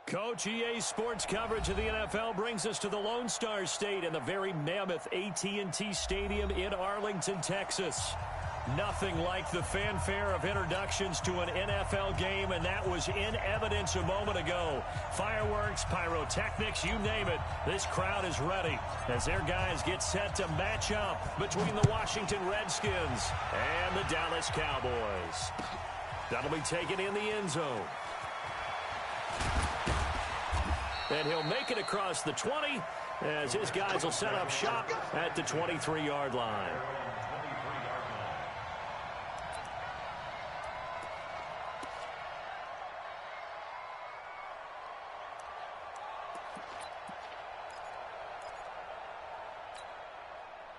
Coach, EA Sports coverage of the NFL brings us to the Lone Star State and the very mammoth AT&T Stadium in Arlington, Texas. Nothing like the fanfare of introductions to an NFL game, and that was in evidence a moment ago. Fireworks, pyrotechnics, you name it. This crowd is ready as their guys get set to match up between the Washington Redskins and the Dallas Cowboys. That'll be taken in the end zone. And he'll make it across the 20 as his guys will set up shop at the 23-yard line.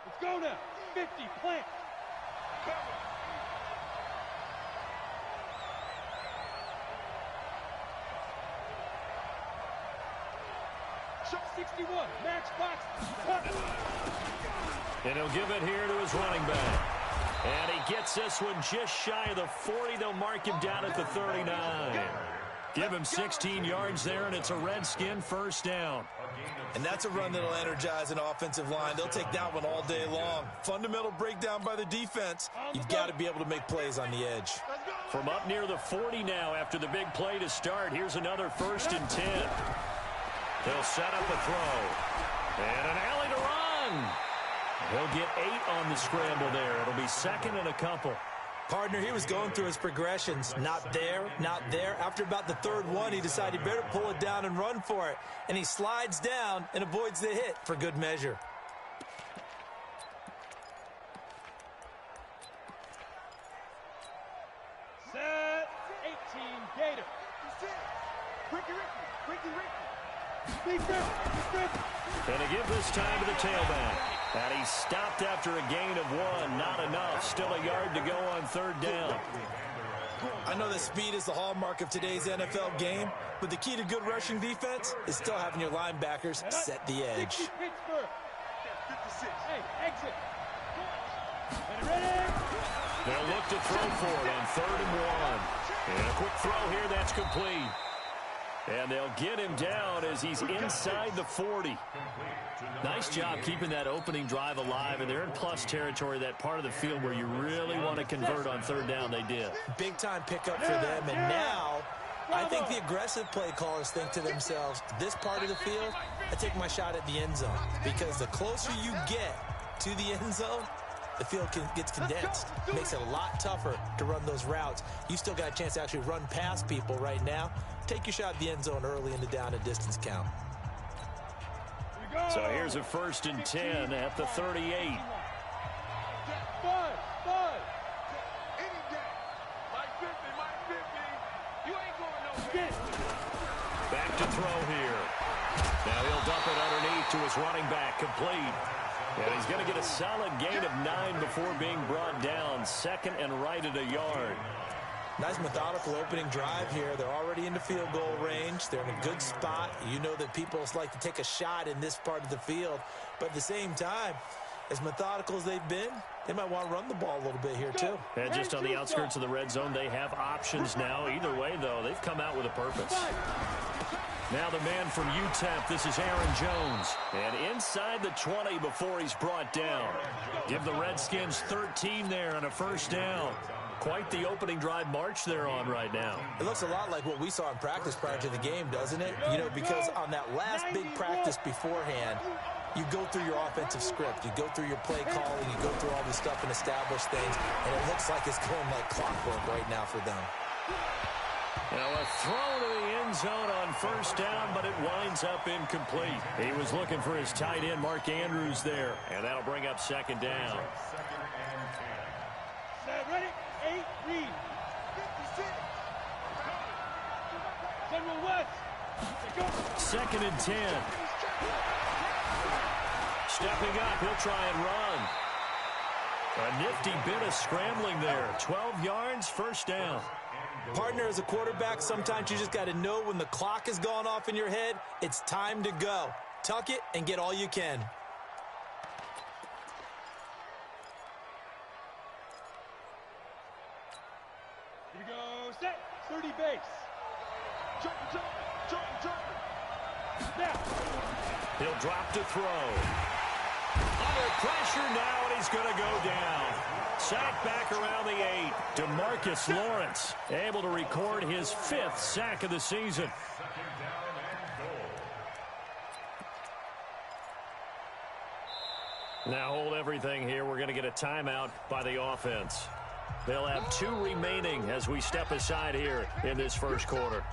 Let's go now. 50, plant. Shot 61, match box. And he'll give it here to his running back. And he gets this one just shy of the 40. They'll mark him down at the 39. Give him 16 yards there, and it's a Redskin first down. And that's a run that'll energize an offensive line. They'll take that one all day long. Fundamental breakdown by the defense. You've got to be able to make plays on the edge. From up near the 40 now after the big play to start, here's another 1st and 10. They'll set up a throw. And an alley to run. He'll get 8 on the scramble there. It'll be second and a couple. Partner, he was going through his progressions. Not there, not there. After about the 3rd one, he decided he better pull it down and run for it. And he slides down and avoids the hit for good measure. Set. 18, Gator. And to give this time to the tailback. And he stopped after a gain of 1. Not enough. Still a yard to go on 3rd down. I know that speed is the hallmark of today's NFL game, but the key to good rushing defense is still having your linebackers set the edge. 60, Pittsburgh. 56. Hey, exit. Ready? They'll look to throw for it on 3rd and 1. And a quick throw here. That's complete. And they'll get him down as he's inside the 40. Nice job keeping that opening drive alive, and they're in plus territory, that part of the field where you really want to convert on 3rd down. They did. Big-time pickup for them, and now I think the aggressive play callers think to themselves, this part of the field, I take my shot at the end zone, because the closer you get to the end zone, the field gets condensed. It makes it a lot tougher to run those routes. You still got a chance to actually run past people right now. Take your shot at the end zone early in the down and distance count. So here's a 1st and 10 at the 38. Back to throw here. Now he'll dump it underneath to his running back, complete. And he's going to get a solid gain of 9 before being brought down. 2nd and right at a yard. Nice methodical opening drive here. They're already into field goal range. They're in a good spot. You know that people like to take a shot in this part of the field. But at the same time, as methodical as they've been, they might want to run the ball a little bit here too. And just on the outskirts of the red zone, they have options now. Either way, though, they've come out with a purpose. Now the man from UTEP, this is Aaron Jones. And inside the 20 before he's brought down. Give the Redskins 13 there and a 1st down. Quite the opening drive march they're on right now. It looks a lot like what we saw in practice prior to the game, doesn't it? You know, because on that last big practice beforehand, you go through your offensive script. You go through your play calling. You go through all this stuff and establish things. And it looks like it's going like clockwork right now for them. Now a throw to the end zone on 1st down, but it winds up incomplete. He was looking for his tight end, Mark Andrews, there. And that'll bring up 2nd down. Ready? 8, read. 56. General West. 2nd and 10. Stepping up, he'll try and run. A nifty bit of scrambling there. 12 yards, 1st down. Partner, as a quarterback, sometimes you just got to know when the clock has gone off in your head, it's time to go. Tuck it and get all you can. Here we go, set, 30 base. He'll drop to throw. Under pressure now, and he's going to go down. Sack back around the 8. DeMarcus Lawrence able to record his 5th sack of the season. Now hold everything here. We're going to get a timeout by the offense. They'll have 2 remaining as we step aside here in this first quarter.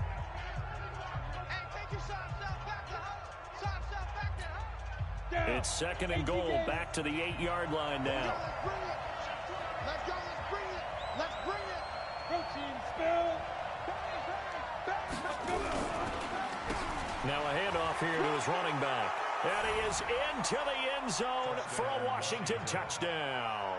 It's 2nd and goal, back to the 8-yard line now. Let's go, let's bring it. Let's bring it. Protein spill. Now a handoff here to his running back. And he is into the end zone for a Washington touchdown.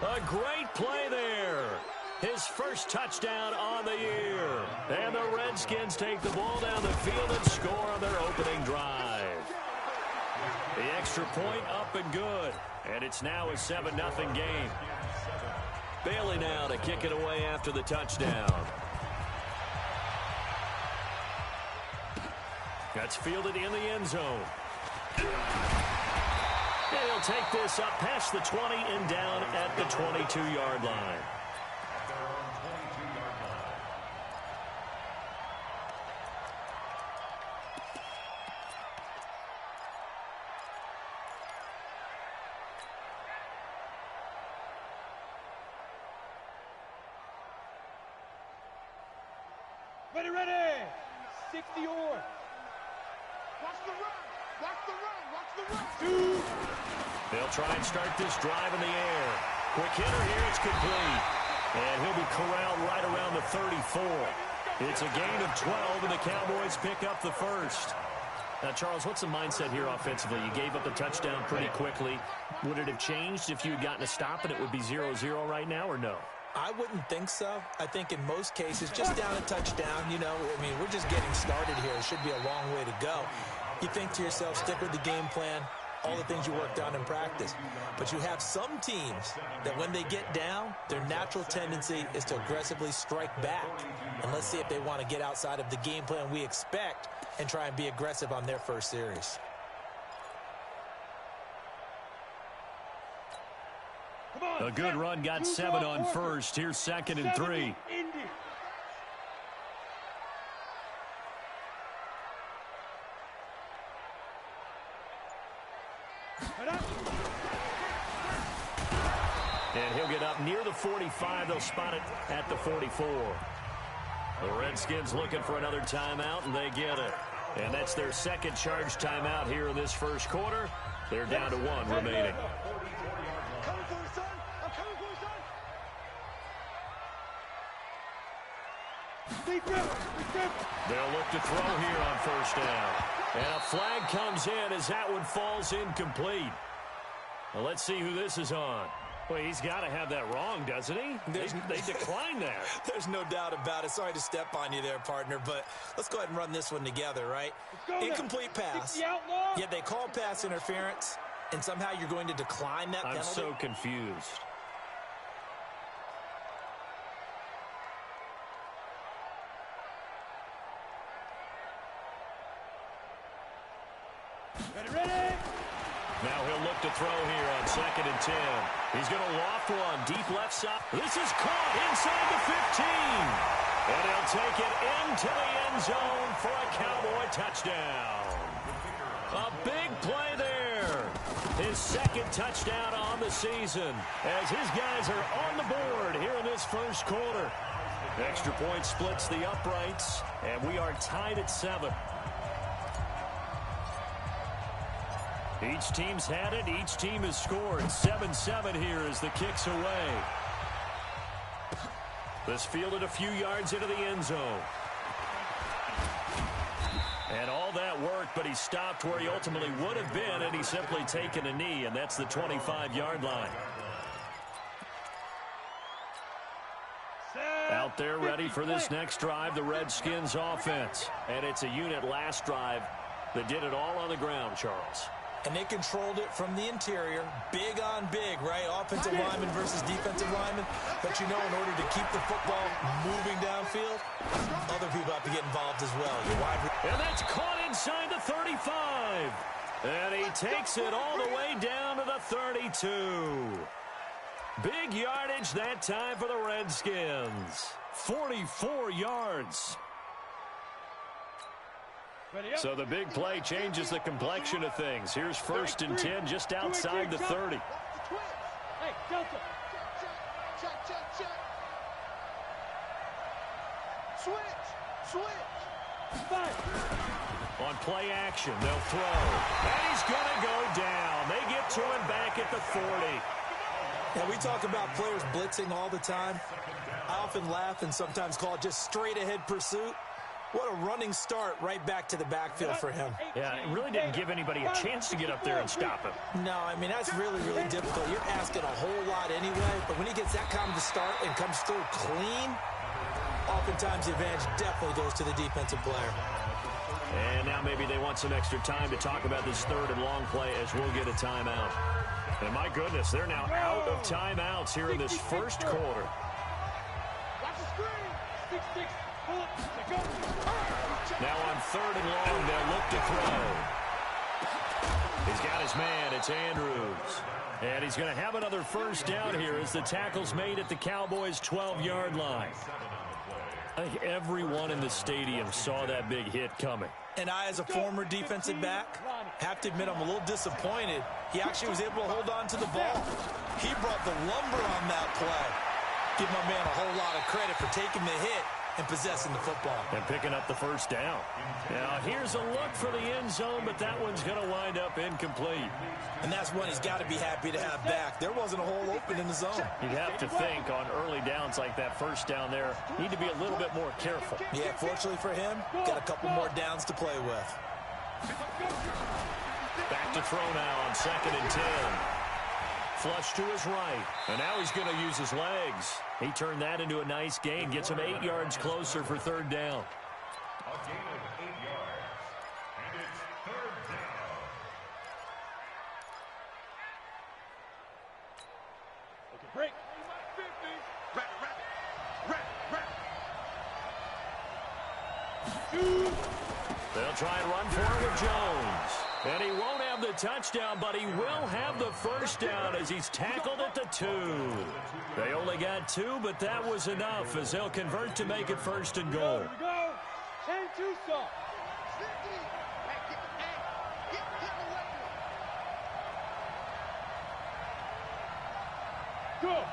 A great play there. His first touchdown on the year. And the Redskins take the ball down the field and score on their opening drive. The extra point up and good. And it's now a 7-0 game. Bailey now to kick it away after the touchdown. That's fielded in the end zone. And he'll take this up past the 20 and down at the 22-yard line. Ready. 60 or. Watch the run. Watch the run. Watch the run. 2. They'll try and start this drive in the air. Quick hitter here. It's complete. And he'll be corralled right around the 34. It's a gain of 12, and the Cowboys pick up the first. Now, Charles, what's the mindset here offensively? You gave up a touchdown pretty quickly. Would it have changed if you had gotten a stop and it would be 0-0 right now, or no? I wouldn't think so. I think in most cases, just down a touchdown, you know, I mean, we're just getting started here. It should be a long way to go. You think to yourself, stick with the game plan, all the things you worked on in practice. But you have some teams that when they get down, their natural tendency is to aggressively strike back. And let's see if they want to get outside of the game plan we expect and try and be aggressive on their first series. A good run, got 7 on first. Here's 2nd and 3. And he'll get up near the 45. They'll spot it at the 44. The Redskins looking for another timeout, and they get it. And that's their second charge timeout here in this first quarter. They're down to 1 remaining. They'll look to throw here on first down. And a flag comes in as that one falls incomplete. Well, let's see who this is on. Well, he's got to have that wrong, doesn't he? They declined that. There's no doubt about it. Sorry to step on you there, partner, but let's go ahead and run this one together, right? Incomplete pass. Yet they call pass interference, and somehow you're going to decline that penalty? I'm so confused. Ready? Now he'll look to throw here on 2nd and 10. He's going to loft one deep left side. This is caught inside the 15. And he'll take it into the end zone for a Cowboy touchdown. A big play there. His 2nd touchdown on the season as his guys are on the board here in this first quarter. Extra point splits the uprights, and we are tied at 7. Each team's had it. Each team has scored. 7-7 here as the kick's away. This fielded a few yards into the end zone. And all that worked, but he stopped where he ultimately would have been, and he's simply taken a knee, and that's the 25-yard line. Out there ready for this next drive, the Redskins offense. And it's a unit last drive that did it all on the ground, Charles. And they controlled it from the interior, big on big, right? Offensive lineman versus defensive lineman. But you know, in order to keep the football moving downfield, other people have to get involved as well. And that's caught inside the 35. And he takes it all the way down to the 32. Big yardage that time for the Redskins. 44 yards. So the big play changes the complexion of things. Here's 1st and 10 just outside the 30. Hey, Delta. Check. Switch. Fire. On play action, they'll throw. And he's going to go down. They get to him back at the 40. Yeah, we talk about players blitzing all the time. I often laugh and sometimes call it just straight-ahead pursuit. What a running start right back to the backfield for him. Yeah, it really didn't give anybody a chance to get up there and stop him. No, I mean, that's really, really difficult. You're asking a whole lot anyway, but when he gets that kind of a start and comes through clean, oftentimes the advantage definitely goes to the defensive player. And now maybe they want some extra time to talk about this 3rd and long play as we'll get a timeout. And my goodness, they're now out of timeouts here in this first quarter. Watch the screen. 6-6. Now on 3rd and long, they'll look to throw. He's got his man. It's Andrews. And he's going to have another first down here as the tackle's made at the Cowboys' 12-yard line. I think everyone in the stadium saw that big hit coming. And I, as a former defensive back, have to admit I'm a little disappointed. He actually was able to hold on to the ball. He brought the lumber on that play. Give my man a whole lot of credit for taking the hit and possessing the football. And picking up the first down. Now, here's a look for the end zone, but that one's going to wind up incomplete. And that's one he's got to be happy to have back. There wasn't a hole open in the zone. You'd have to think on early downs like that first down there, need to be a little bit more careful. Yeah, fortunately for him, got a couple more downs to play with. Back to throw now on 2nd and 10. Flush to his right. And now he's going to use his legs. He turned that into a nice gain. Gets him 8 yards closer for 3rd down. A gain of 8 yards. And it's 3rd down. Okay, break. They'll try and run for it with Jones. And he won't have the touchdown, but he will have the first down as he's tackled at the 2. They only got 2, but that was enough as they'll convert to make it 1st and goal. Here we go. 10-2 stop. Go.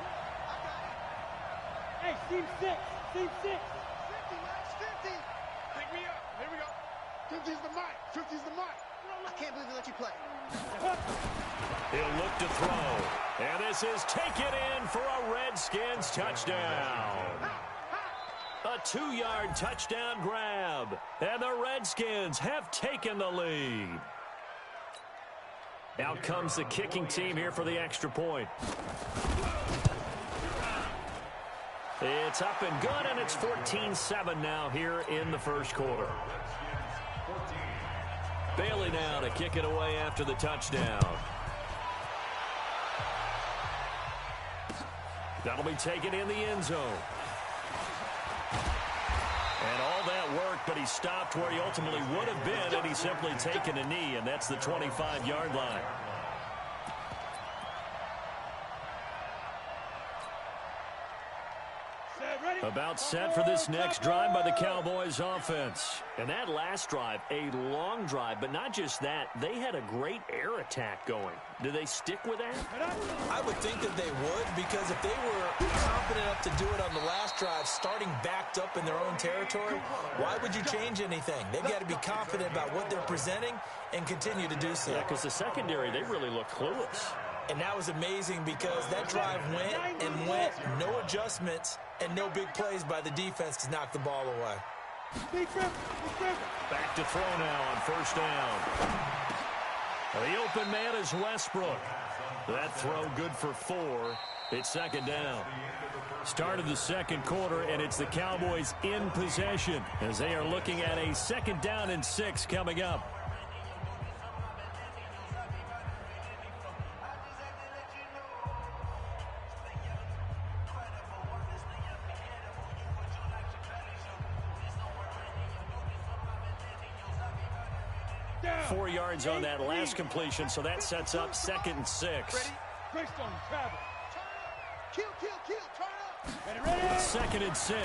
Hey, team 6. Team 6. 50, Max, 50. Pick me up. Here we go. 50's the mic. 50's the mic. I can't believe they let you play. He'll look to throw. And this is taken in for a Redskins touchdown. A 2-yard touchdown grab. And the Redskins have taken the lead. Out comes the kicking team here for the extra point. It's up and good, and it's 14-7 now here in the first quarter. Bailey now to kick it away after the touchdown. That'll be taken in the end zone. And all that work, but he stopped where he ultimately would have been, and he's simply taken a knee, and that's the 25-yard line. About set for this next drive by the Cowboys offense. And that last drive, a long drive, but not just that, they had a great air attack going. Do they stick with that? I would think that they would, because if they were confident enough to do it on the last drive, starting backed up in their own territory, why would you change anything? They've got to be confident about what they're presenting and continue to do so. Yeah, because the secondary, they really look clueless. And that was amazing because that drive went and went, no adjustments and no big plays by the defense to knock the ball away. Back to throw now on first down. The open man is Westbrook. That throw good for 4. It's second down. Start of the second quarter, and it's the Cowboys in possession as they are looking at a 2nd down and 6 coming up. 4 yards on that last completion, so that sets up 2nd and 6. Greystone, travel. Kill, turn up. 2nd and 6.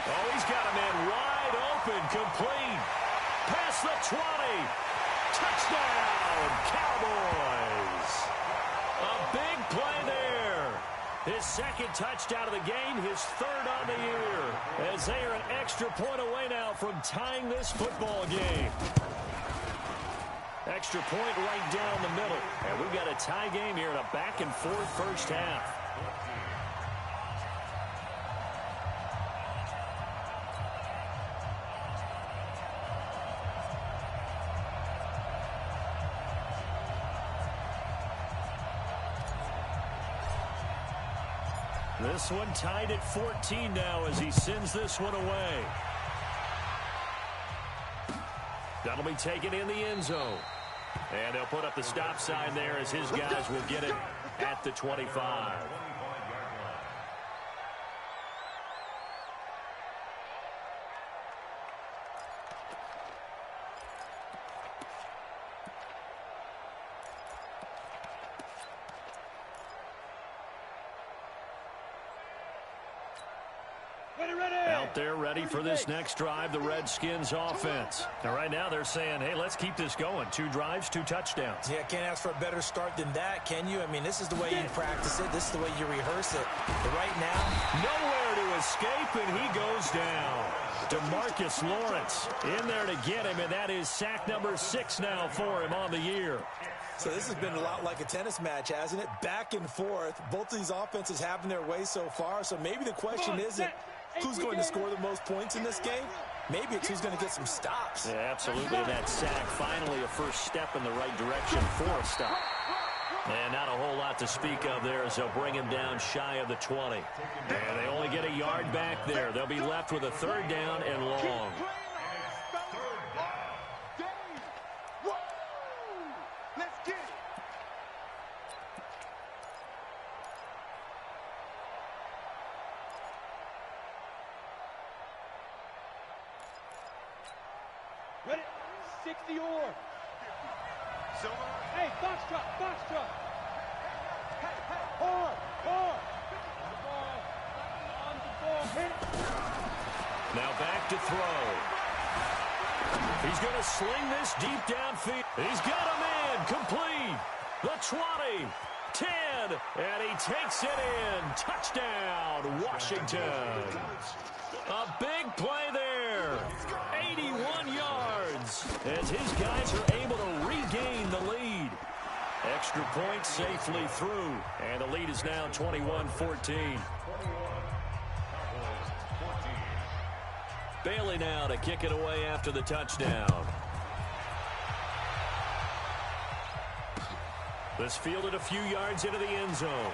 Oh, he's got a man wide open, complete. Past the 20. Touchdown, Cowboys. A big play there. His 2nd touchdown of the game, his 3rd on the year. As they are an extra point away now from tying this football game. Extra point right down the middle. And we've got a tie game here in a back-and-forth first half. This one tied at 14 now as he sends this one away. That'll be taken in the end zone. And he'll put up the stop sign there as his guys will get it at the 25. Out there ready for this next drive, the Redskins offense. Now right now they're saying, hey, let's keep this going. 2 drives, 2 touchdowns. Yeah, can't ask for a better start than that, can you? I mean, this is the way you practice it. This is the way you rehearse it. But right now, nowhere to escape, and he goes down. DeMarcus Lawrence in there to get him, and that is sack number 6 now for him on the year. So this has been a lot like a tennis match, hasn't it? Back and forth. Both of these offenses having their way so far. So maybe the question isn't who's going to score the most points in this game. Maybe it's who's going to get some stops. Yeah, absolutely. That sack, finally a first step in the right direction for a stop. And not a whole lot to speak of there as they'll bring him down shy of the 20. And they only get a yard back there. They'll be left with a 3rd down and long. Ready? 60 or. Hey, box truck. Hard. On the ball. Hit it. Now back to throw. He's going to sling this deep downfield. He's got a man complete. The 20, 10, and he takes it in. Touchdown, Washington. A big play there. 81 yards as his guys are able to regain the lead. Extra point safely through, and the lead is now 21-14. Bailey now to kick it away after the touchdown. This fielded a few yards into the end zone.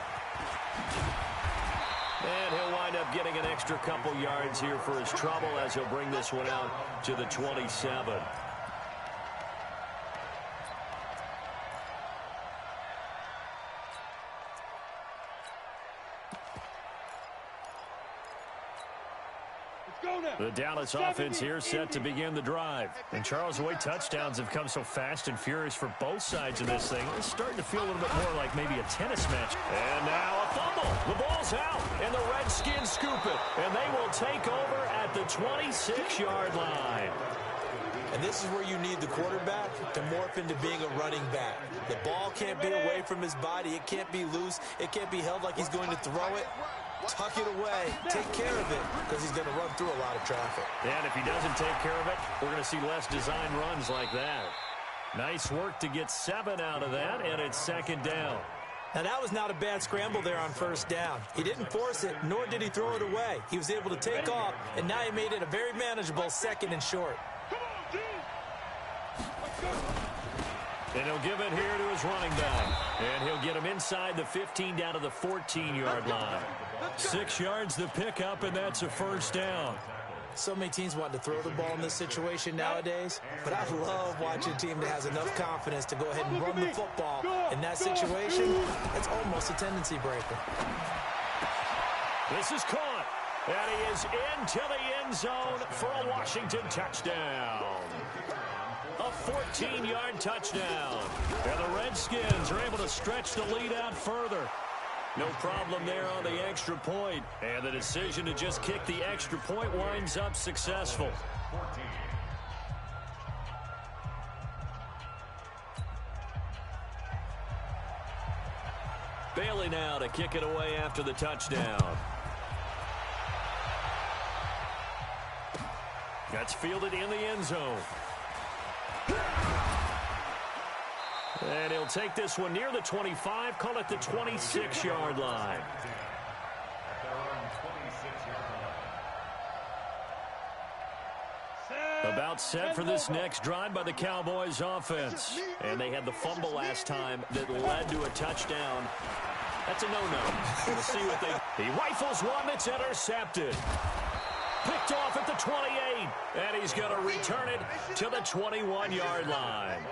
And he'll wind up getting an extra couple yards here for his trouble as he'll bring this one out to the 27. The Dallas offense here set to begin the drive. And Charles, the way touchdowns have come so fast and furious for both sides of this thing, it's starting to feel a little bit more like maybe a tennis match. And now a fumble. The ball's out, and the Redskins scoop it. And they will take over at the 26-yard line. And this is where you need the quarterback to morph into being a running back. The ball can't be away from his body. It can't be loose. It can't be held like he's going to throw it. Tuck it away. Take care of it because he's going to run through a lot of traffic. And if he doesn't take care of it, we're going to see less design runs like that. Nice work to get 7 out of that, and it's 2nd down. Now, that was not a bad scramble there on 1st down. He didn't force it, nor did he throw it away. He was able to take off, and now he made it a very manageable 2nd and short. And he'll give it here to his running back. And he'll get him inside the 15 down to the 14-yard line. 6 yards the pickup, and that's a 1st down. So many teams want to throw the ball in this situation nowadays, but I love watching a team that has enough confidence to go ahead and run the football. In that situation, it's almost a tendency breaker. This is caught, and he is into the end zone for a Washington touchdown. A 14-yard touchdown. And the Redskins are able to stretch the lead out further. No problem there on the extra point. And the decision to just kick the extra point winds up successful. 14. Bailey now to kick it away after the touchdown. That's fielded in the end zone. And he'll take this one near the 25, call it the 26-yard line. About set for this next drive by the Cowboys offense. And they had the fumble last time that led to a touchdown. That's a no-no. We'll see what he rifles one that's intercepted. Picked off at the 28. And he's going to return it to the 21-yard line.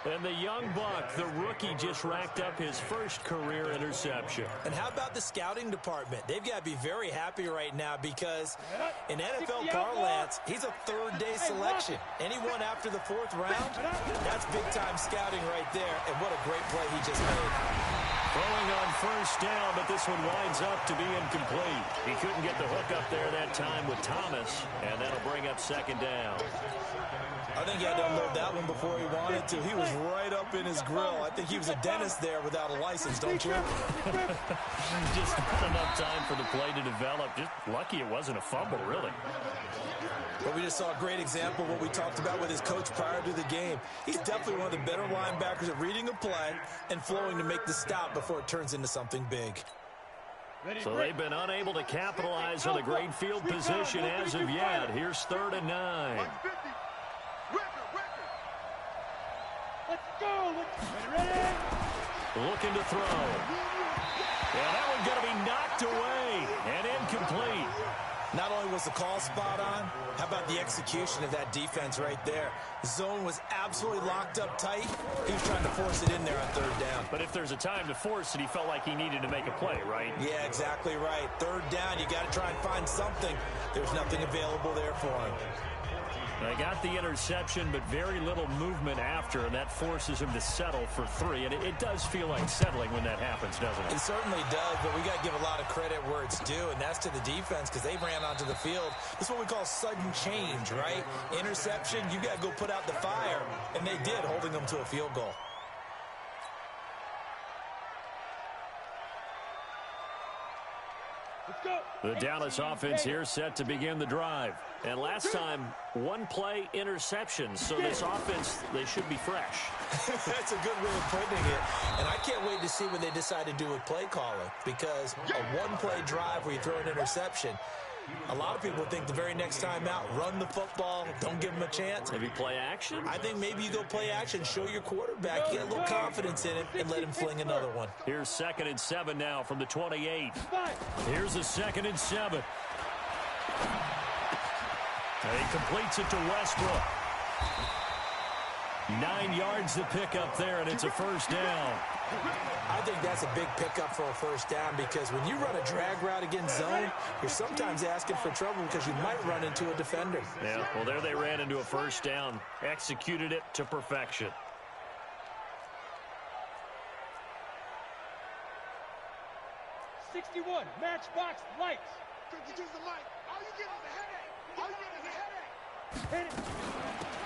And the young buck, the rookie, just racked up his first career interception. And how about the scouting department? They've got to be very happy right now because in NFL parlance, he's a third-day selection. Anyone after the fourth round, that's big-time scouting right there. And what a great play he just made. Throwing on first down, but this one winds up to be incomplete. He couldn't get the hook up there that time with Thomas, and that'll bring up second down. I think he had to unload that one before he wanted to. He was right up in his grill. I think he was a dentist there without a license, don't you? Just not enough time for the play to develop. Just lucky it wasn't a fumble, really. But we just saw a great example of what we talked about with his coach prior to the game. He's definitely one of the better linebackers at reading a play and flowing to make the stop before it turns into something big. So they've been unable to capitalize on a great field position as of yet. Here's 3rd and 9. Let's go. Ready? Looking to throw. Yeah, that one's going to be knocked away and incomplete. Not only was the call spot on, how about the execution of that defense right there? The zone was absolutely locked up tight. He was trying to force it in there on 3rd down. But if there's a time to force it, he felt like he needed to make a play, right? Yeah, exactly right. 3rd down, you got to try and find something. There's nothing available there for him. They got the interception, but very little movement after, and that forces him to settle for 3. And it does feel like settling when that happens, doesn't it? It certainly does, but we got to give a lot of credit where it's due, and that's to the defense because they ran onto the field. This is what we call sudden change, right? Interception, you got to go put out the fire, and they did, holding them to a field goal. The Dallas offense here set to begin the drive. And last time, one play interception. So this offense, they should be fresh. That's a good way of putting it. And I can't wait to see what they decide to do with play calling. Because a one-play drive where you throw an interception, a lot of people think the very next time out, run the football, don't give them a chance. Maybe play action? I think maybe you go play action, show your quarterback, get a little confidence in him, and let him fling another one. Here's 2nd and 7 now from the 28. Here's a 2nd and 7. And he completes it to Westbrook. 9 yards to pick up there, and it's a first down. I think that's a big pickup for a first down because when you run a drag route against zone, you're sometimes asking for trouble because you might run into a defender. Yeah, well, there they ran into a first down, executed it to perfection. '61 Matchbox Lights. 52's the mic. All you get is a headache. All you get is a headache. Hit it.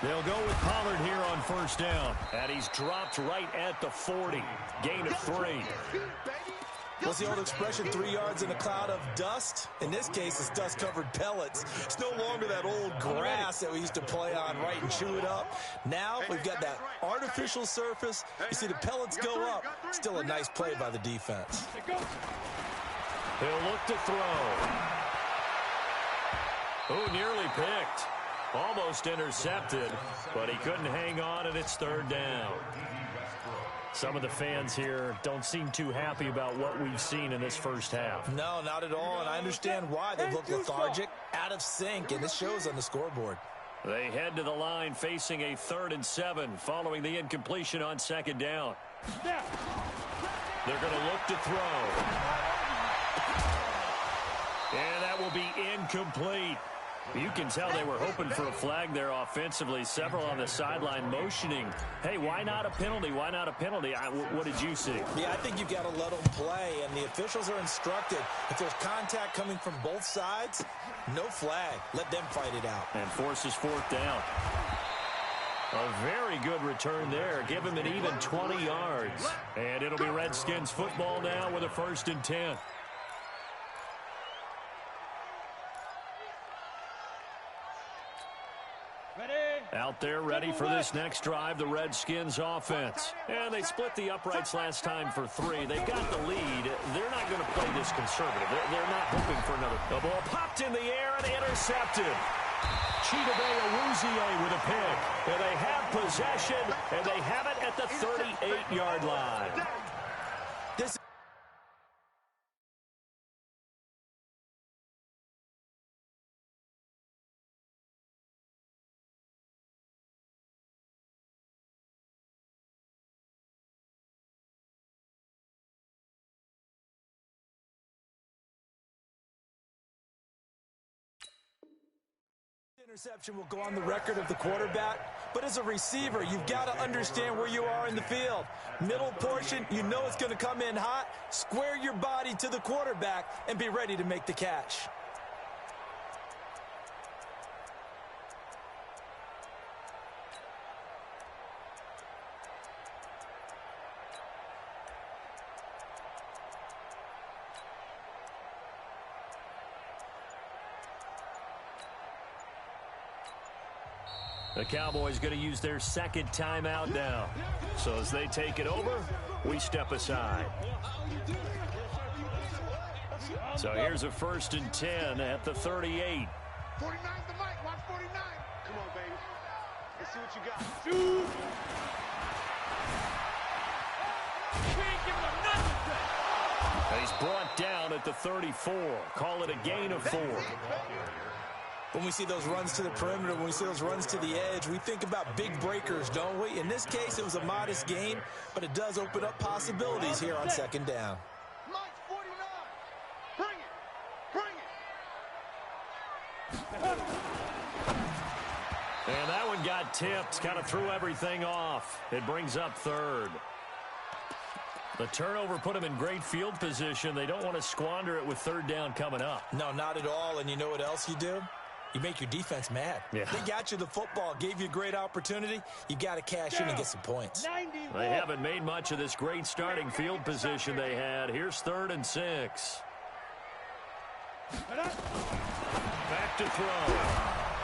They'll go with Pollard here on first down. And he's dropped right at the 40. Gain of 3. What's the old expression, 3 yards in a cloud of dust? In this case, it's dust-covered pellets. It's no longer that old grass that we used to play on, right, and chew it up. Now we've got that artificial surface. You see the pellets go up. Still a nice play by the defense. He'll look to throw. Oh, nearly picked. Almost intercepted, but he couldn't hang on, and it's 3rd down. Some of the fans here don't seem too happy about what we've seen in this first half. No, not at all, and I understand why. They've looked lethargic, out of sync, and this shows on the scoreboard. They head to the line facing a 3rd and 7 following the incompletion on 2nd down. They're going to look to throw. And that will be incomplete. You can tell they were hoping for a flag there offensively. Several on the sideline motioning, hey, why not a penalty? Why not a penalty? What did you see? Yeah, I think you've got to let them play, and the officials are instructed. If there's contact coming from both sides, no flag. Let them fight it out. And forces fourth down. A very good return there. Give him an even 20 yards. And it'll be Redskins football now with a 1st and 10. Out there ready for this next drive, the Redskins offense. And they split the uprights last time for 3. They've got the lead. They're not going to play this conservative. They're not hoping for another. The ball popped in the air and intercepted. Chidobe Awuzie with a pick. And they have possession, and they have it at the 38-yard line. Interception will go on the record of the quarterback, but as a receiver, you've got to understand where you are in the field. Middle portion, you know it's going to come in hot. Square your body to the quarterback and be ready to make the catch. The Cowboys going to use their 2nd timeout now. So as they take it over, we step aside. So here's a 1st and 10 at the 38. 49's the mic. Watch 49. Come on, baby. Let's see what you got. Shoot. He's brought down at the 34. Call it a gain of 4. When we see those runs to the perimeter, when we see those runs to the edge, we think about big breakers, don't we? In this case, it was a modest gain, but it does open up possibilities here on 2nd down. Mike, 49. Bring it. And that one got tipped, kind of threw everything off. It brings up 3rd. The turnover put them in great field position. They don't want to squander it with 3rd down coming up. No, not at all. And you know what else you do? You make your defense mad. Yeah. They got you the football, gave you a great opportunity. You got to cash in and get some points. They haven't made much of this great starting field position they had. Here's 3rd and 6. Back to throw.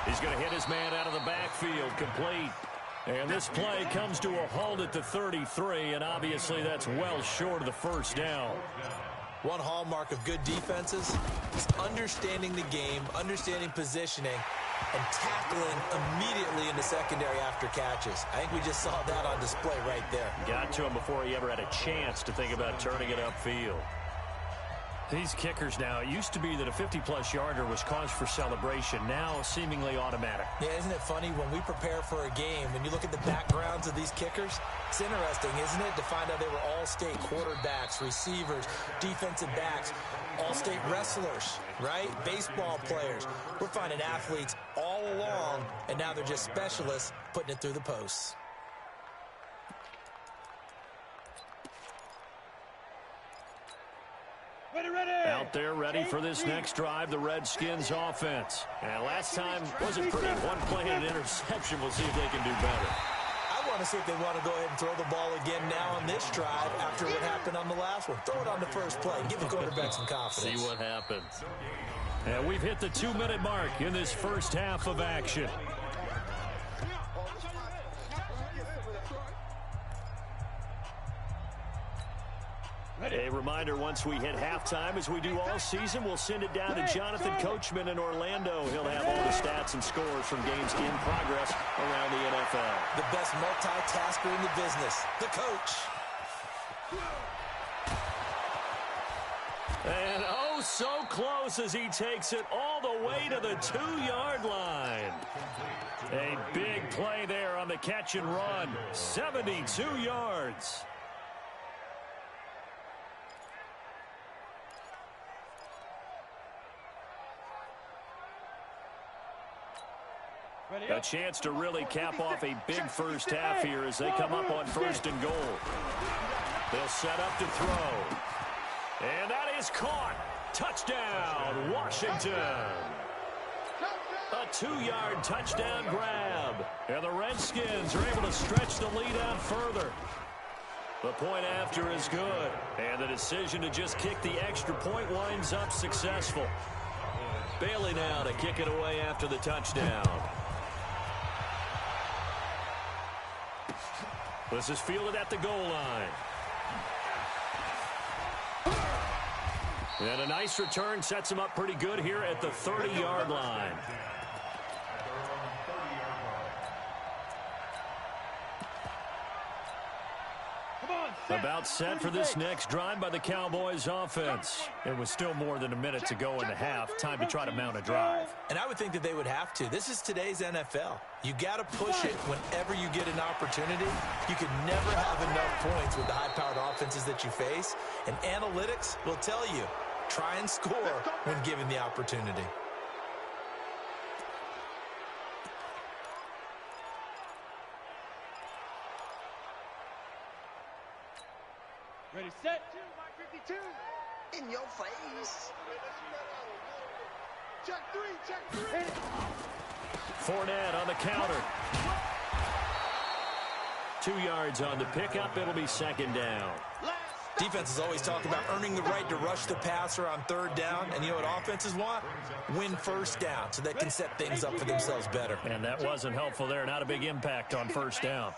He's going to hit his man out of the backfield, complete. And this play comes to a halt at the 33, and obviously that's well short of the 1st down. One hallmark of good defenses is understanding the game, understanding positioning, and tackling immediately in the secondary after catches. I think we just saw that on display right there. Got to him before he ever had a chance to think about turning it upfield. These kickers now, it used to be that a 50-plus yarder was cause for celebration. Now, seemingly automatic. Yeah, isn't it funny when we prepare for a game, when you look at the backgrounds of these kickers, it's interesting, isn't it, to find out they were all-state quarterbacks, receivers, defensive backs, all-state wrestlers, right? Baseball players. We're finding athletes all along, and now they're just specialists putting it through the posts. Out there ready for this next drive, the Redskins offense. And last time wasn't pretty. One play and an interception. We'll see if they can do better. I want to see if they want to go ahead and throw the ball again now on this drive after what happened on the last one. Throw it on the first play. Give the quarterback some confidence. See what happens. And we've hit the 2-minute mark in this first half of action. A reminder, once we hit halftime, as we do all season, we'll send it down to Jonathan Coachman in Orlando. He'll have all the stats and scores from games in progress around the NFL. The best multitasker in the business, the coach. And oh, so close as he takes it all the way to the 2-yard line. A big play there on the catch and run. 72 yards. A chance to really cap off a big first half here as they come up on 1st and goal. They'll set up to throw. And that is caught. Touchdown, Washington. A 2-yard touchdown grab. And the Redskins are able to stretch the lead out further. The point after is good. And the decision to just kick the extra point winds up successful. Bailey now to kick it away after the touchdown. This is fielded at the goal line. And a nice return sets him up pretty good here at the 30-yard line. About set for this next drive by the Cowboys offense. It was still more than a minute to go in the half. Time to try to mount a drive. And I would think that they would have to. This is today's NFL. You got to push it whenever you get an opportunity. You can never have enough points with the high-powered offenses that you face. And analytics will tell you, try and score when given the opportunity. Ready, set. 52. In your face. Check three. Fournette on the counter. 2 yards on the pickup. It'll be 2nd down. Defenses always talk about earning the right to rush the passer on 3rd down. And you know what offenses want? Win 1st down so they can set things up for themselves better. And that wasn't helpful there. Not a big impact on 1st down.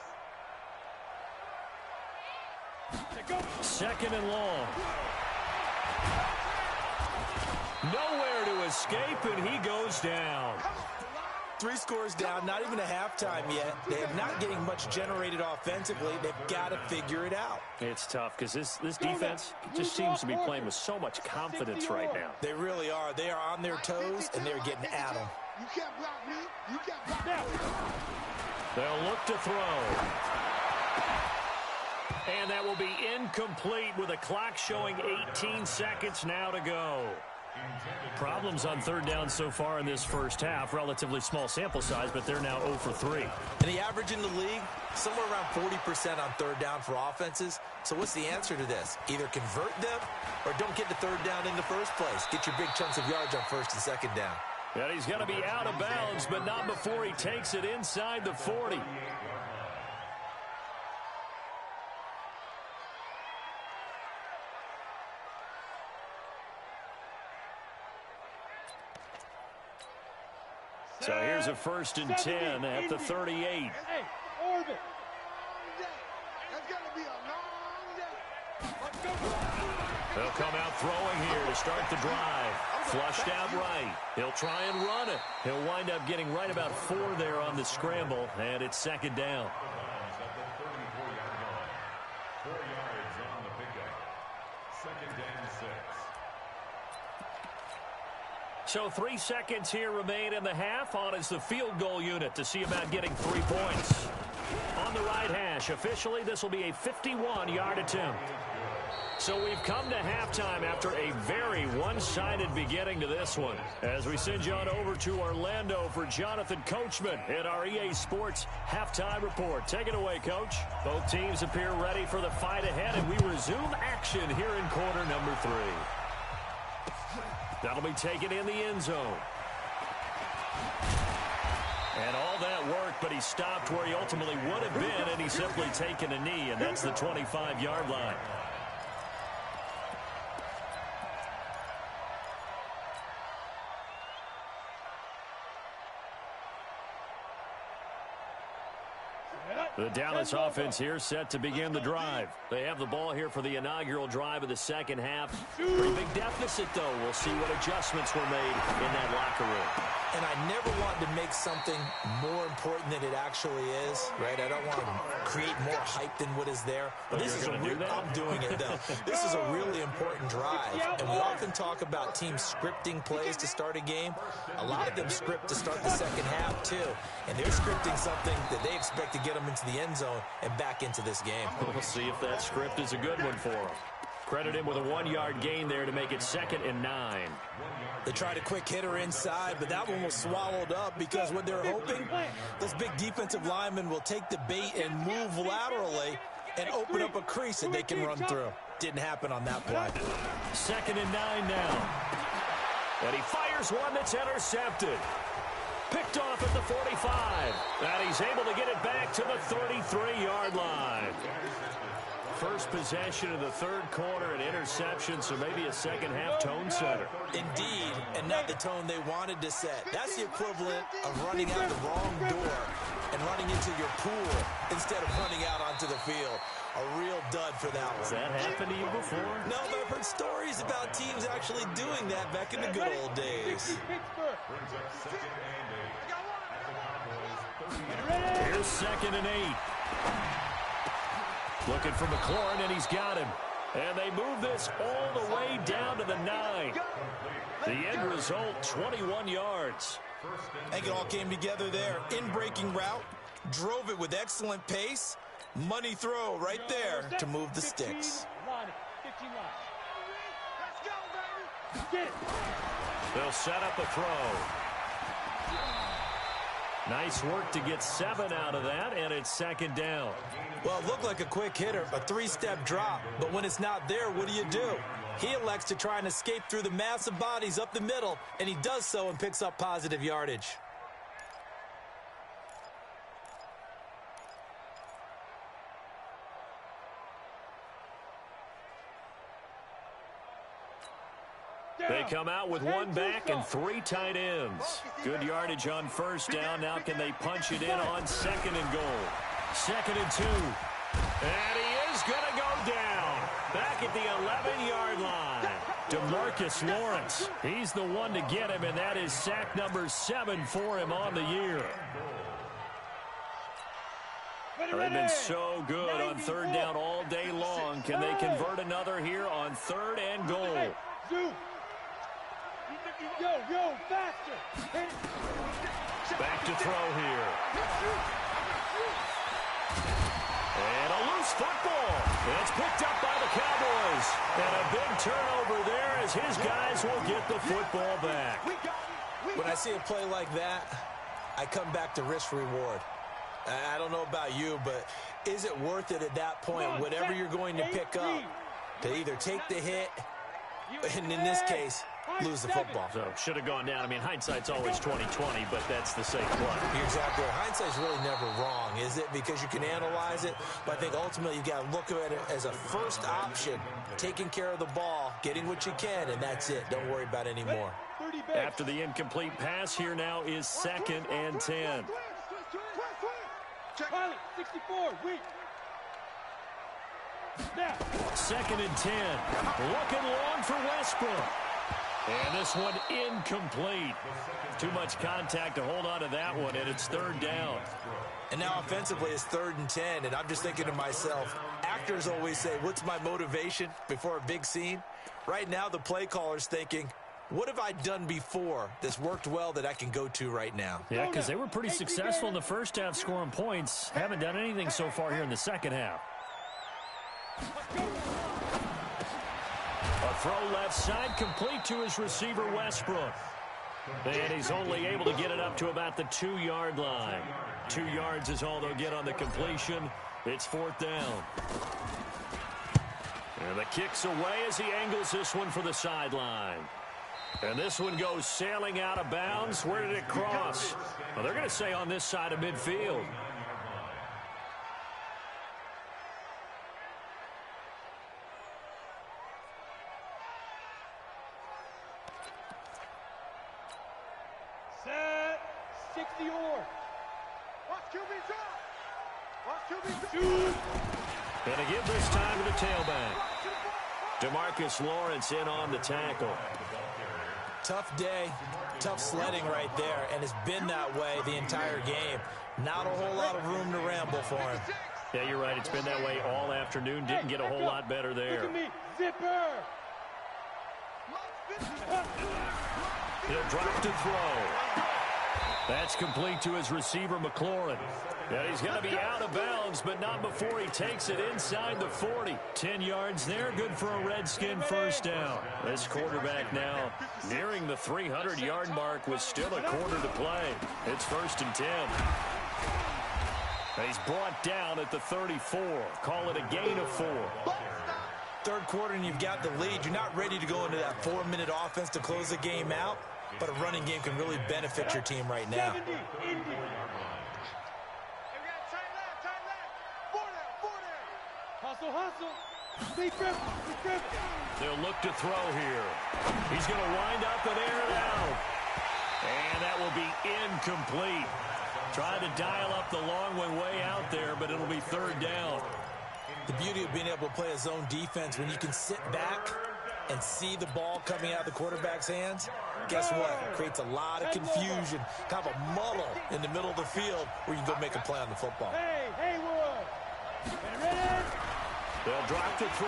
2nd and long. Nowhere to escape, and he goes down. 3 scores down, not even a halftime yet. They are not getting much generated offensively. They've got to figure it out. It's tough because this defense just seems to be playing with so much confidence right now. They really are. They are on their toes, and they're getting at them. You can't block me. You can't block me. They'll look to throw. And that will be incomplete with a clock showing 18 seconds now to go. Problems on 3rd down so far in this first half. Relatively small sample size, but they're now 0 for 3. And the average in the league, somewhere around 40% on 3rd down for offenses. So what's the answer to this? Either convert them or don't get the 3rd down in the first place. Get your big chunks of yards on 1st and 2nd down. And he's going to be out of bounds, but not before he takes it inside the 40. So here's a 1st and 10 at the 38. Hey, orbit. That's going to be a long day. Let's go. They'll come out throwing here to start the drive. Flushed out right. He'll try and run it. He'll wind up getting right about 4 there on the scramble, and it's 2nd down. 4 yards on the pickup. 2nd and 6. So 3 seconds here remain in the half. On is the field goal unit to see about getting 3 points. On the right hash, officially this will be a 51-yard attempt. So we've come to halftime after a very one-sided beginning to this one. As we send you on over to Orlando for Jonathan Coachman in our EA Sports Halftime Report. Take it away, Coach. Both teams appear ready for the fight ahead, and we resume action here in quarter number 3. That'll be taken in the end zone. And all that worked, but he stopped where he ultimately would have been, and he's simply taken a knee, and that's the 25-yard line. The Dallas offense here set to begin the drive. They have the ball here for the inaugural drive of the second half. Pretty big deficit, though. We'll see what adjustments were made in that locker room. And I never want to make something more important than it actually is, right? I don't want to create more hype than what is there. But this is I'm doing it, though. This is a really important drive. And we often talk about teams scripting plays to start a game. A lot of them script to start the second half, too. And they're scripting something that they expect to get them into the end zone and back into this game. We'll see if that script is a good one for them. Credit him with a 1-yard gain there to make it 2nd and 9. They tried a quick hitter inside, but that one was swallowed up because what they're hoping, those big defensive linemen will take the bait and move laterally and open up a crease that they can run through. Didn't happen on that play. 2nd and 9 now. And he fires one that's intercepted. Picked off at the 45. And he's able to get it back to the 33-yard line. First possession of the 3rd quarter, an interception, so maybe a second-half tone setter. Indeed, and not the tone they wanted to set. That's the equivalent of running out the wrong door and running into your pool instead of running out onto the field. A real dud for that one. Has that happened to you before? No, but I've heard stories about teams actually doing that back in the good old days. Here's 2nd and 8. Looking for McLaurin, and he's got him. And they move this all the way down to the 9. The end result, 21 yards. I think it all came together there. In-breaking route, drove it with excellent pace. Money throw right there to move the sticks. They'll set up a throw. Nice work to get 7 out of that, and it's 2nd down. Well, it looked like a quick hitter, a 3-step drop, but when it's not there, what do? He elects to try and escape through the massive bodies up the middle, and he does so and picks up positive yardage. They come out with 1 back and 3 tight ends. Good yardage on 1st down. Now can they punch it in on 2nd and goal? 2nd and 2. And he is going to go down. Back at the 11-yard line. DeMarcus Lawrence. He's the one to get him, and that is sack number 7 for him on the year. They've been so good on 3rd down all day long. Can they convert another here on 3rd and goal? Yo, faster. Back to throw here. And a loose football. It's picked up by the Cowboys. And a big turnover there as his guys will get the football back. When I see a play like that, I come back to risk-reward. I don't know about you, but is it worth it at that point, whatever you're going to pick up, to either take the hit, and in this case, lose the football? So should have gone down. I mean, hindsight's always 20/20, but that's the safe play. You're exactly right. Hindsight's really never wrong, is it? Because you can analyze it, but I think ultimately you've got to look at it as a first option, taking care of the ball, getting what you can, and that's it. Don't worry about any more. After the incomplete pass, here now is 2nd and 10. 64, weak. 2nd and 10. Looking long for Westbrook. And this one incomplete. Too much contact to hold on to that one, and it's 3rd down. And now offensively it's 3rd and 10, and I'm just thinking to myself, actors always say, what's my motivation before a big scene? Right now the play caller's thinking, what have I done before that's worked well that I can go to right now? Yeah, because they were pretty successful in the first half scoring points. Haven't done anything so far here in the second half. A throw left side, complete to his receiver, Westbrook. And he's only able to get it up to about the 2-yard line. 2 yards is all they'll get on the completion. It's 4th down. And the kick's away as he angles this one for the sideline. And this one goes sailing out of bounds. Where did it cross? Well, they're going to say on this side of midfield. Set. 60 or. Watch QB drop. Watch QB shoot. And again this time to the tailback. DeMarcus Lawrence in on the tackle. Tough day, tough sledding right there, and it's been that way the entire game. Not a whole lot of room to ramble for him. Yeah, you're right. It's been that way all afternoon. Didn't get a whole lot better there. Look at me. Zipper. He'll drop to throw. That's complete to his receiver, McLaurin. And he's going to be out of bounds, but not before he takes it inside the 40. 10 yards there, good for a Redskin first down. This quarterback now nearing the 300-yard mark with still a quarter to play. It's 1st and 10. He's brought down at the 34. Call it a gain of 4. Third quarter and you've got the lead. You're not ready to go into that 4-minute offense to close the game out, but a running game can really benefit your team right now. They'll look to throw here. He's going to wind up and air it out. And that will be incomplete. Trying to dial up the long one way out there, but it'll be 3rd down. The beauty of being able to play a zone defense when you can sit back and see the ball coming out of the quarterback's hands, guess what? It creates a lot of confusion, kind of a muddle in the middle of the field where you can go make a play on the football. They'll drop to throw.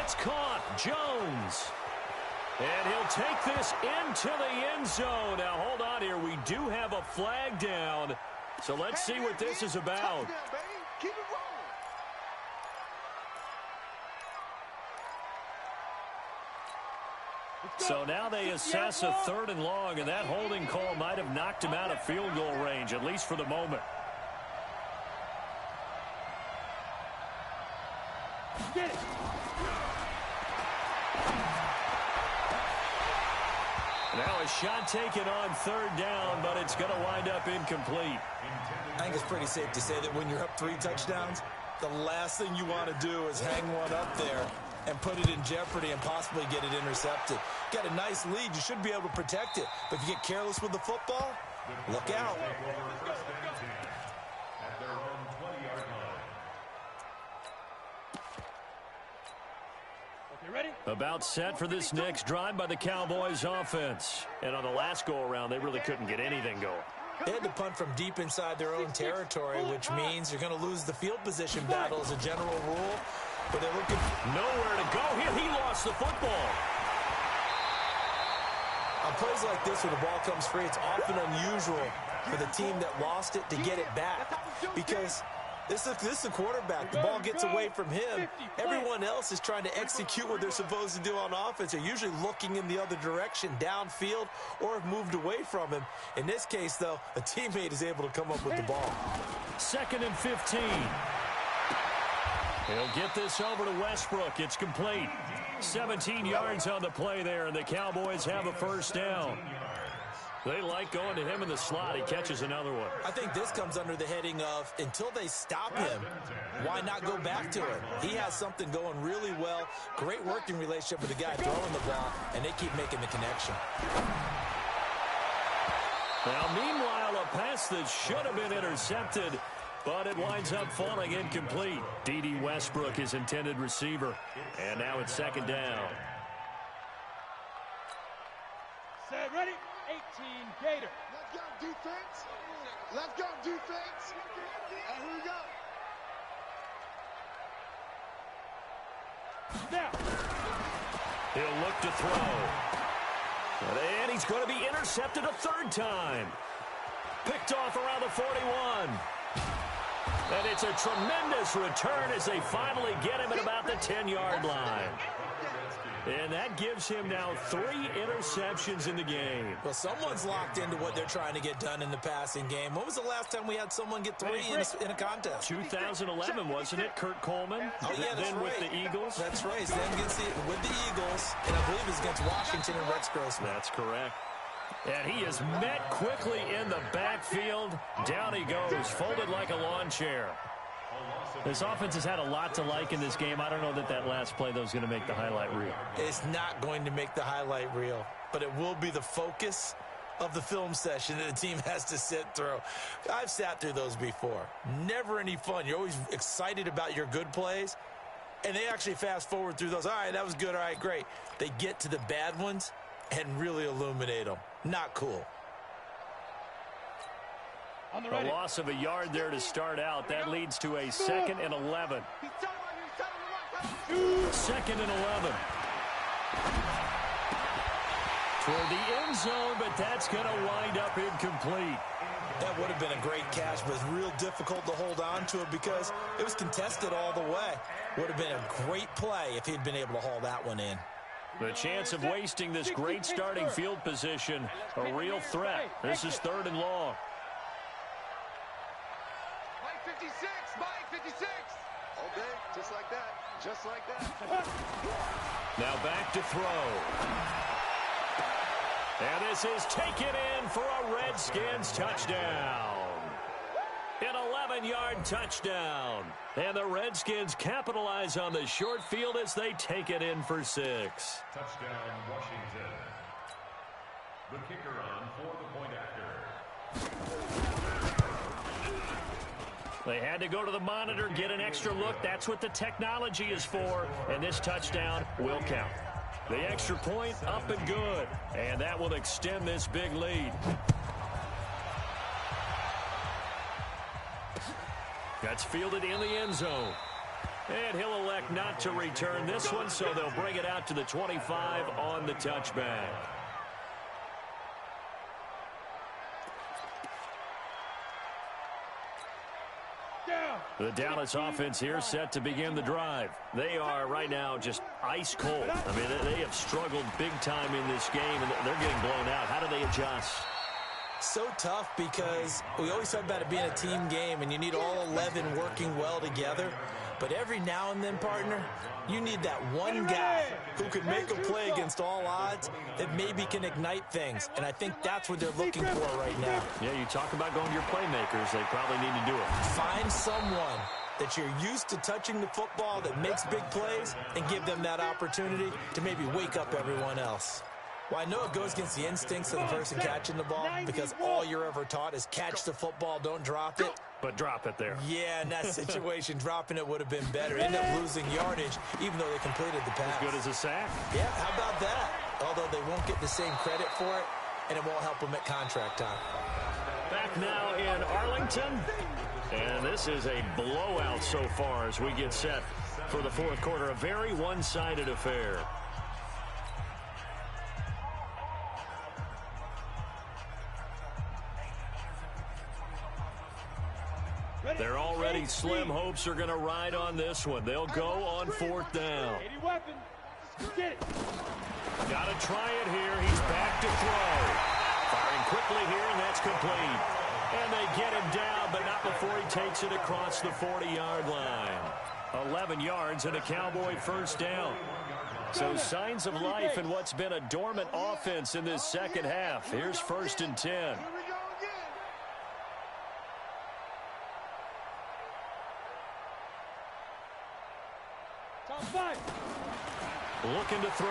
It's caught. Jones. And he'll take this into the end zone. Now, hold on here. We do have a flag down. So let's see what this is about. Keep it rolling. So now they assess a 3rd and long, and that holding call might have knocked him out of field goal range, at least for the moment. Get it. Now a shot taken on 3rd down, but it's going to wind up incomplete. I think it's pretty safe to say that when you're up 3 touchdowns, the last thing you want to do is hang one up there and put it in jeopardy and possibly get it intercepted. Got a nice lead. You should be able to protect it. But if you get careless with the football, look out. Ready? About set for this next drive by the Cowboys offense. And on the last go-around, they really couldn't get anything going. They had to punt from deep inside their own territory, which means you're going to lose the field position battle as a general rule. But they're looking nowhere to go here. He lost the football. On plays like this where the ball comes free, it's often unusual for the team that lost it to get it back. Because this is the quarterback. The ball gets away from him. Everyone else is trying to execute what they're supposed to do on offense. They're usually looking in the other direction, downfield, or have moved away from him. In this case, though, a teammate is able to come up with the ball. 2nd and 15. He'll get this over to Westbrook. It's complete. 17 yards on the play there, and the Cowboys have a first down. They like going to him in the slot. He catches another one. I think this comes under the heading of, until they stop him, why not go back to it? He has something going really well. Great working relationship with the guy throwing the ball, and they keep making the connection. Now, meanwhile, a pass that should have been intercepted, but it winds up falling incomplete. D.D. Westbrook, his intended receiver. And now it's 2nd down. Set, ready? 18, Gator. Let's go, defense. Let's go, defense. And here we go. Now. He'll look to throw. And he's going to be intercepted a 3rd time. Picked off around the 41. And it's a tremendous return as they finally get him at about the 10-yard line. And that gives him now 3 interceptions in the game. Well, someone's locked into what they're trying to get done in the passing game. When was the last time we had someone get 3 in a contest? 2011, wasn't it? Kurt Coleman. Oh, yeah, that's then right. with the Eagles. That's right. Then with the Eagles, and I believe it's against Washington and Rex Grossman. That's correct. And he is met quickly in the backfield. Down he goes, folded like a lawn chair. This offense has had a lot to like in this game. I don't know that last play, though, is going to make the highlight reel. It's not going to make the highlight reel, but it will be the focus of the film session that the team has to sit through. I've sat through those before. Never any fun. You're always excited about your good plays, and they actually fast forward through those. All right, that was good. All right, great. They get to the bad ones and really illuminate them. Not cool. A loss of a yard there to start out. That leads to a 2nd and 11. 2nd and 11. for the end zone, but that's going to wind up incomplete. That would have been a great catch, but it's real difficult to hold on to it because it was contested all the way. Would have been a great play if he'd been able to haul that one in. The chance of wasting this great starting field position, a real threat. This is 3rd and long. Mike 56, Mike 56. Okay, just like that, just like that. Now back to throw. And this is taken in for a Redskins touchdown. An 11-yard touchdown. And the Redskins capitalize on the short field as they take it in for 6. Touchdown, Washington. The kicker on for the point after. They had to go to the monitor, get an extra look. That's what the technology is for. And this touchdown will count. The extra point up and good. And that will extend this big lead. That's fielded in the end zone. And he'll elect not to return this one, so they'll bring it out to the 25 on the touchback. The Dallas offense here set to begin the drive. They are right now just ice cold. I mean, they have struggled big time in this game, and they're getting blown out. How do they adjust? So tough because we always talk about it being a team game, and you need all 11 working well together. But every now and then, partner, you need that one guy who can make a play against all odds that maybe can ignite things. And I think that's what they're looking for right now. Yeah, you talk about going to your playmakers. They probably need to do it. Find someone that you're used to touching the football that makes big plays and give them that opportunity to maybe wake up everyone else. Well, I know it goes against the instincts of the person catching the ball because all you're ever taught is catch the football, don't drop it. But drop it there. Yeah, in that situation, dropping it would have been better. End up losing yardage, even though they completed the pass. As good as a sack. Yeah, how about that? Although they won't get the same credit for it, and it won't help them at contract time. Back now in Arlington. And this is a blowout so far as we get set for the fourth quarter. A very one-sided affair. They're already slim hopes are going to ride on this one. They'll go on 4th down. Got to try it here. He's back to throw. Firing quickly here, and that's complete. And they get him down, but not before he takes it across the 40-yard line. 11 yards and a Cowboy first down. So signs of life in what's been a dormant offense in this second half. Here's 1st and 10. Looking to throw.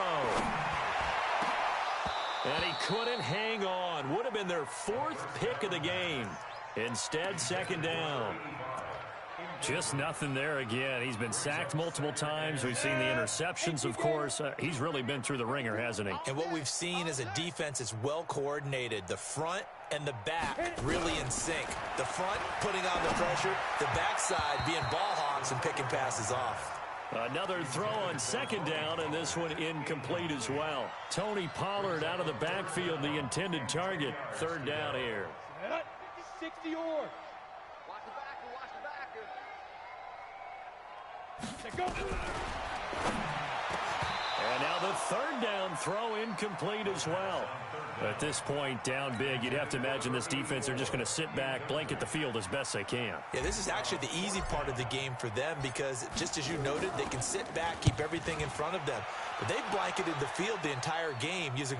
And he couldn't hang on. Would have been their 4th pick of the game. Instead, 2nd down. Just nothing there again. He's been sacked multiple times. We've seen the interceptions, of course. He's really been through the ringer, hasn't he? And what we've seen is a defense that's well coordinated. The front and the back really in sync. The front putting on the pressure. The backside being ball hawks and picking passes off. Another throw on 2nd down, and this one incomplete as well. Tony Pollard out of the backfield, the intended target. 3rd down here. 60 yards. Watch the backer, And now the 3rd down throw incomplete as well. At this point, down big, you'd have to imagine this defense, they're just going to sit back, blanket the field as best they can. Yeah, this is actually the easy part of the game for them because, just as you noted, they can sit back, keep everything in front of them. But they've blanketed the field the entire game using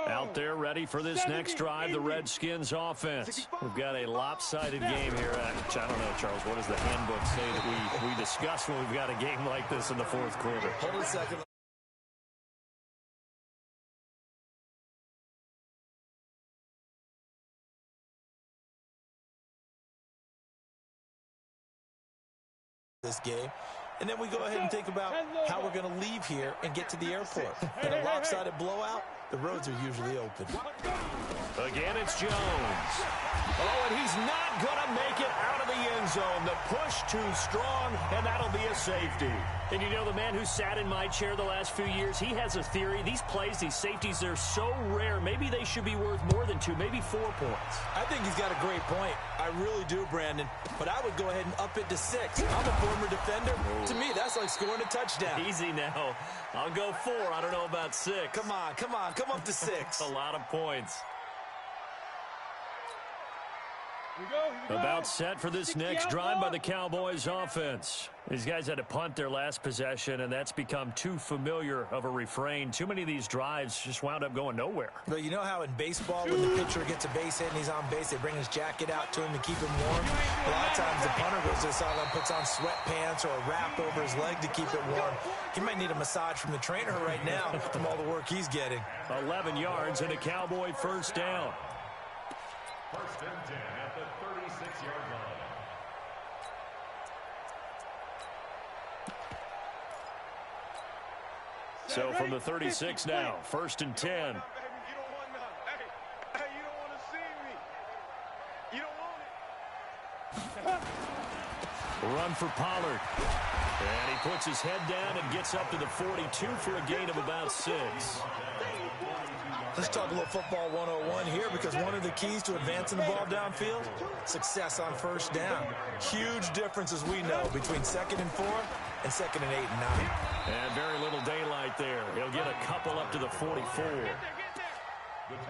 out there ready for this next drive, the Redskins offense. We've got a lopsided game here. I don't know, Charles, what does the handbook say that we discuss when we've got a game like this in the fourth quarter? Hold on a second. this game. And then we go ahead and think about how we're going to leave here and get to the airport. In a lopsided blowout, the roads are usually open. Again, it's Jones. Oh, and he's not going to make it out of the end zone. The push too strong, and that'll be a safety. And you know, the man who sat in my chair the last few years, he has a theory. These plays, these safeties, they're so rare. Maybe they should be worth more than 2, maybe 4 points. I think he's got a great point. I really do, Brandon. But I would go ahead and up it to 6. I'm a former defender. To me, that's like scoring a touchdown. Easy now. I'll go 4. I don't know about 6. Come on. Come up to 6. A lot of points. Here we go. About set for this next drive by the Cowboys offense. These guys had to punt their last possession, and that's become too familiar of a refrain. Too many of these drives just wound up going nowhere. Well, you know how in baseball, when the pitcher gets a base hit and he's on base, they bring his jacket out to him to keep him warm? A lot of times the punter goes to the sideline, puts on sweatpants or a wrap over his leg to keep it warm. He might need a massage from the trainer right now from all the work he's getting. 11 yards and a Cowboy first down. First and 10 at the 36-yard line. So from the 36 now, first and 10. You don't want none. Hey, you don't want to see me. You don't want it. Run for Pollard. And he puts his head down and gets up to the 42 for a gain of about 6. Let's talk a little football 101 here, because one of the keys to advancing the ball downfield, success on first down. Huge difference, as we know, between 2nd and 4 and 2nd and 8 and 9. And very little daylight there. He'll get a couple up to the 44.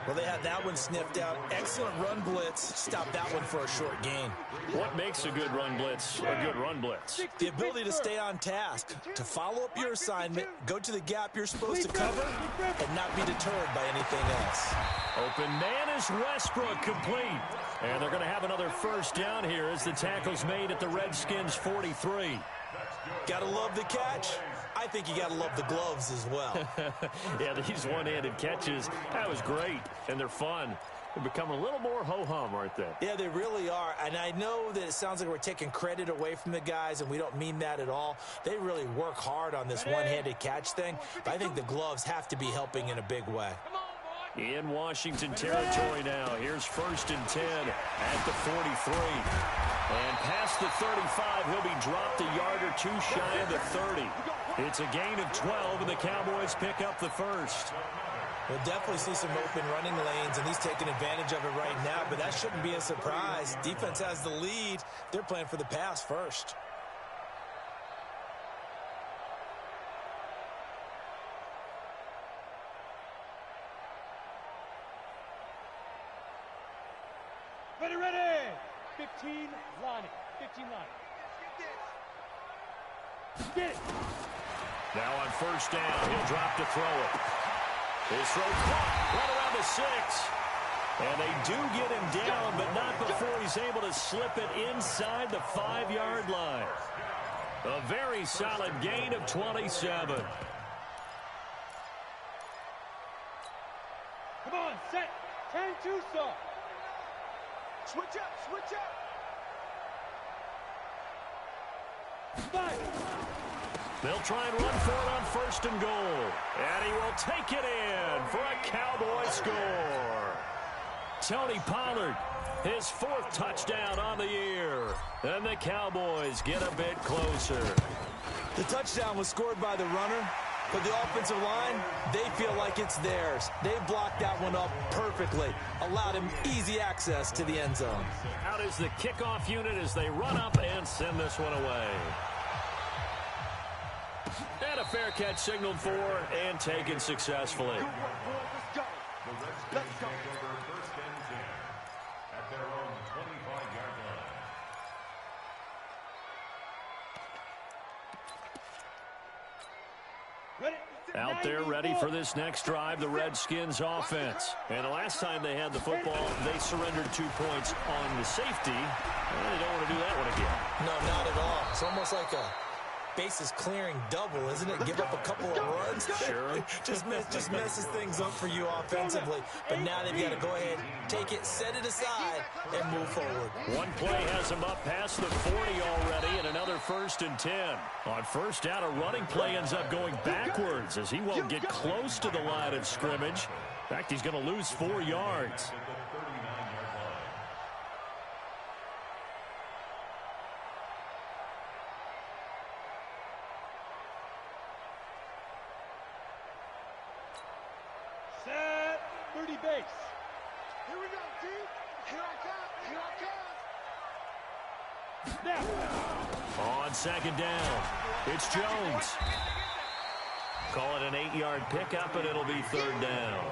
Well, they had that one sniffed out. Excellent run blitz. Stopped that one for a short gain. What makes a good run blitz a good run blitz? The ability to stay on task, to follow up your assignment, go to the gap you're supposed to cover, and not be deterred by anything else. Open man is Westbrook, complete. And they're going to have another first down here as the tackle's made at the Redskins 43. Gotta love the catch. I think you gotta love the gloves as well. Yeah, these one-handed catches, that was great, and they're fun. They're becoming a little more ho-hum, aren't they? Yeah, they really are. And I know that it sounds like we're taking credit away from the guys, and we don't mean that at all. They really work hard on this one-handed catch thing, but I think the gloves have to be helping in a big way. In Washington territory now. Here's first and 10 at the 43. And past the 35, he'll be dropped a yard or 2 shy of the 30. It's a gain of 12, and the Cowboys pick up the first. We'll definitely see some open running lanes, and he's taking advantage of it right now, but that shouldn't be a surprise. Defense has the lead. They're playing for the pass first. Ready. 15 line. 15 line. Get it. Now on first down, he'll drop to throw it. His throw caught right around the 6. And they do get him down, but not before he's able to slip it inside the 5-yard line. A very solid gain of 27. Come on, set. 10-2 stop. Switch up. 5. They'll try and run for it on first and goal. And he will take it in for a Cowboy score. Tony Pollard, his 4th touchdown on the year. And the Cowboys get a bit closer. The touchdown was scored by the runner, but the offensive line, they feel like it's theirs. They blocked that one up perfectly, allowed him easy access to the end zone. Out is the kickoff unit as they run up and send this one away. And a fair catch signaled for and taken successfully. The Redskins take over first and 10 at their own 25-yard line. Out there ready for this next drive, the Redskins offense. And the last time they had the football, they surrendered 2 points on the safety. And they don't want to do that one again. No, not at all. It's almost like bases clearing double, isn't it? Give up a couple of runs. Sure. just messes things up for you offensively. But now they've got to go ahead, take it, set it aside, and move forward. One play has him up past the 40 already, and another 1st and 10. On first down, a running play ends up going backwards as he won't get close to the line of scrimmage. In fact, he's going to lose 4 yards. Set 30 base. Here we go, team. Here I come. Here I come. Snap. On 2nd down, it's Jones. Call it an 8-yard pickup, and it'll be 3rd down.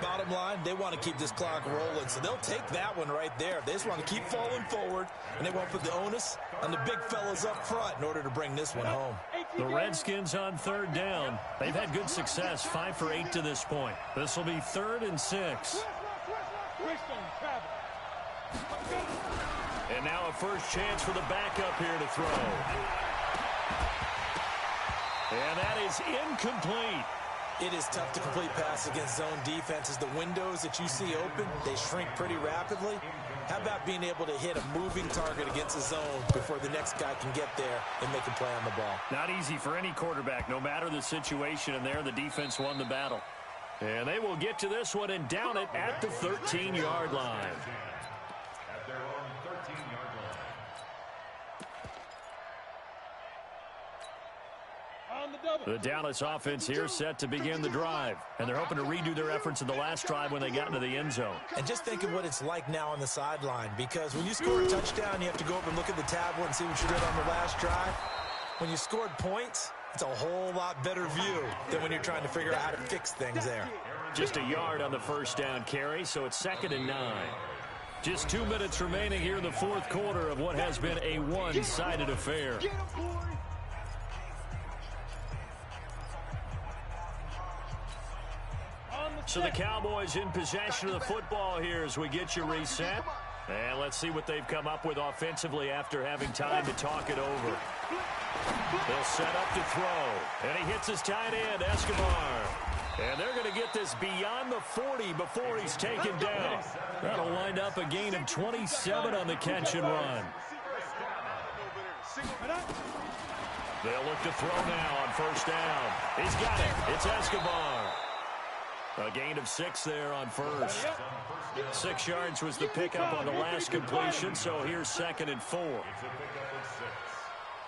Bottom line, they want to keep this clock rolling, so they'll take that one right there. They just want to keep falling forward, and they won't put the onus on the big fellas up front in order to bring this one home. The Redskins on 3rd down. They've had good success, 5 for 8 to this point. This will be 3rd and 6. And now a first chance for the backup here to throw. And that is incomplete. It is tough to complete pass against zone defenses. The windows that you see open, they shrink pretty rapidly. How about being able to hit a moving target against a zone before the next guy can get there and make a play on the ball? Not easy for any quarterback, no matter the situation, and there the defense won the battle. And they will get to this one and down it at the 13-yard line. At their own 13-yard line. The Dallas offense here set to begin the drive. And they're hoping to redo their efforts in the last drive when they got into the end zone. And just think of what it's like now on the sideline, because when you score a touchdown, you have to go up and look at the tablet and see what you did on the last drive. When you scored points, it's a whole lot better view than when you're trying to figure out how to fix things there. Just a yard on the first down carry, so it's 2nd and 9. Just 2 minutes remaining here in the 4th quarter of what has been a one-sided affair. So the Cowboys in possession of the football here as we get you reset. And let's see what they've come up with offensively after having time to talk it over. They'll set up to throw. And he hits his tight end, Escobar. And they're going to get this beyond the 40 before he's taken down. That'll wind up a gain of 27 on the catch and run. They'll look to throw now on first down. He's got it. It's Escobar. A gain of 6 there on first. 6 yards was the pickup on the last completion, so here's 2nd and 4. It's a pickup of 6.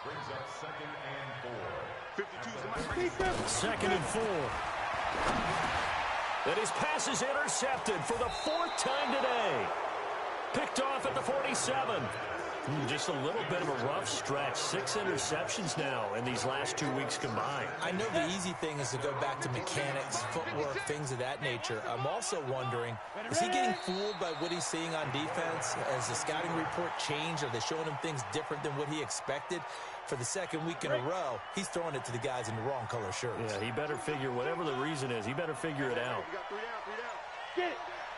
Brings up 2nd and 4. 2nd and 4. And his pass is intercepted for the 4th time today. Picked off at the 47. Just a little bit of a rough stretch. 6 interceptions now in these last 2 weeks combined. I know the easy thing is to go back to mechanics, footwork, things of that nature. I'm also wondering, is he getting fooled by what he's seeing on defense? Has the scouting report changed? Are they showing him things different than what he expected? For the 2nd week in a row, he's throwing it to the guys in the wrong color shirts. Yeah, he better figure, whatever the reason is, he better figure it out.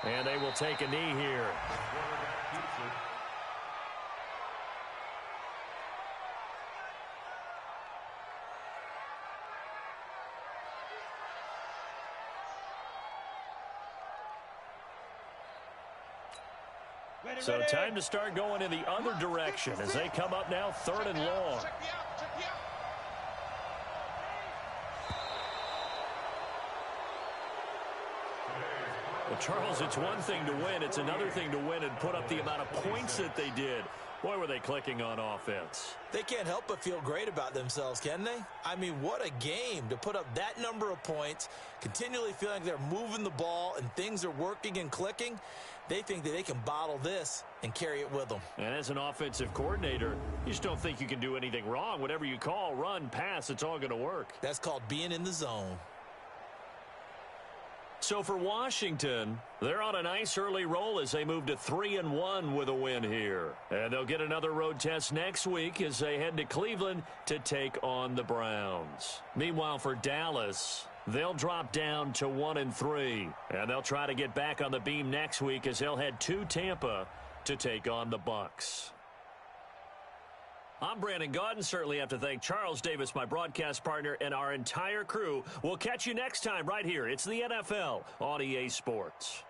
And they will take a knee here. So time to start going in the other direction as they come up now 3rd and long. Well, Charles, it's one thing to win. It's another thing to win and put up the amount of points that they did. Boy, were they clicking on offense. They can't help but feel great about themselves, can they? I mean, what a game to put up that number of points, continually feeling like they're moving the ball and things are working and clicking. They think that they can bottle this and carry it with them. And as an offensive coordinator, you just don't think you can do anything wrong. Whatever you call, run, pass, it's all going to work. That's called being in the zone. So for Washington, they're on a nice early roll as they move to 3-1 with a win here. And they'll get another road test next week as they head to Cleveland to take on the Browns. Meanwhile, for Dallas, they'll drop down to 1-3. And they'll try to get back on the beam next week as they'll head to Tampa to take on the Bucs. I'm Brandon Gaudin. Certainly have to thank Charles Davis, my broadcast partner, and our entire crew. We'll catch you next time right here. It's the NFL on EA Sports.